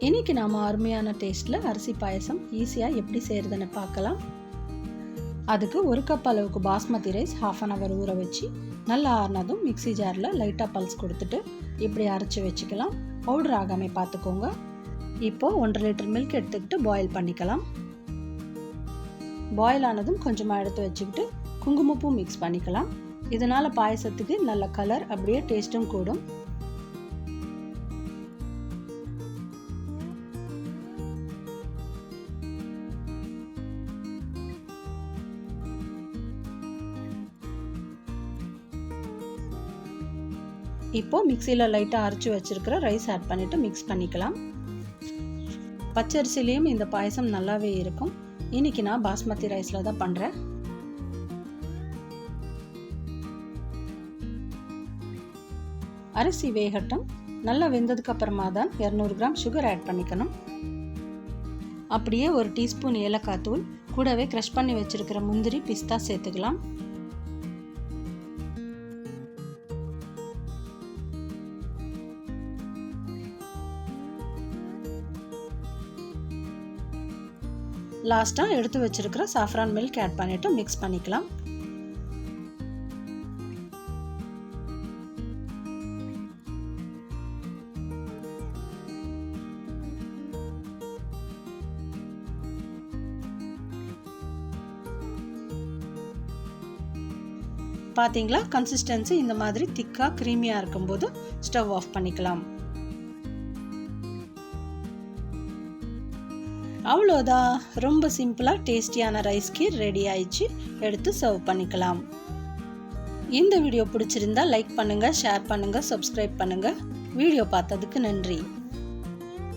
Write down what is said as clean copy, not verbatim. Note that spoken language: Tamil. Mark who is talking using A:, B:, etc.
A: இன்றைக்கி நாம் அருமையான டேஸ்ட்டில் அரிசி பாயசம் ஈஸியாக எப்படி செய்கிறதுன்னு பார்க்கலாம். அதுக்கு 1 கப் அளவுக்கு பாஸ்மதி ரைஸ் 1/2 hour ஊற வச்சு நல்லா ஆறினதும் மிக்ஸி ஜாரில் லைட்டாக பல்ஸ் கொடுத்துட்டு இப்படி அரைச்சி வச்சுக்கலாம். பவுடர் ஆகாமல் பார்த்துக்கோங்க. இப்போது 1.5 லிட்டர் மில்க் எடுத்துக்கிட்டு பாயில் பண்ணிக்கலாம். பாயில் ஆனதும் கொஞ்சமாக எடுத்து வச்சுக்கிட்டு குங்குமப்பூ மிக்ஸ் பண்ணிக்கலாம். இதனால் பாயசத்துக்கு நல்ல கலர் அப்படியே டேஸ்ட்டும் கூடும். இப்போது மிக்சியில் லைட்டாக அரைச்சி வச்சுருக்கிற ரைஸ் ஆட் பண்ணிவிட்டு மிக்ஸ் பண்ணிக்கலாம். பச்சரிசிலையும் இந்த பாயசம் நல்லாவே இருக்கும். இன்றைக்கி நான் பாஸ்மதி ரைஸில் தான் பண்ணுறேன். அரிசி வேகட்டும். நல்லா வெந்ததுக்கு அப்புறமா தான் 200 கிராம் சுகர் ஆட் பண்ணிக்கணும். அப்படியே 1 டீஸ்பூன் ஏலக்காய் தூள், கூடவே க்ரஷ் பண்ணி வச்சுருக்கிற முந்திரி பிஸ்தா சேர்த்துக்கலாம். லாஸ்ட்டாக எடுத்து வச்சுருக்கிற சாஃப்ரான் மில்க் ஆட் பண்ணிவிட்டு மிக்ஸ் பண்ணிக்கலாம். பார்த்தீங்களா, கன்சிஸ்டன்சி இந்த மாதிரி திக்காக க்ரீமியாக இருக்கும்போது ஸ்டவ் ஆஃப் பண்ணிக்கலாம். அவ்வளோதான், ரொம்ப சிம்பிளாக டேஸ்டியான ரைஸ் கீர் ரெடி ஆயிடுச்சு. எடுத்து சர்வ் பண்ணிக்கலாம். இந்த வீடியோ பிடிச்சிருந்தா லைக் பண்ணுங்கள், ஷேர் பண்ணுங்கள், சப்ஸ்கிரைப் பண்ணுங்கள். வீடியோ பார்த்ததுக்கு நன்றி.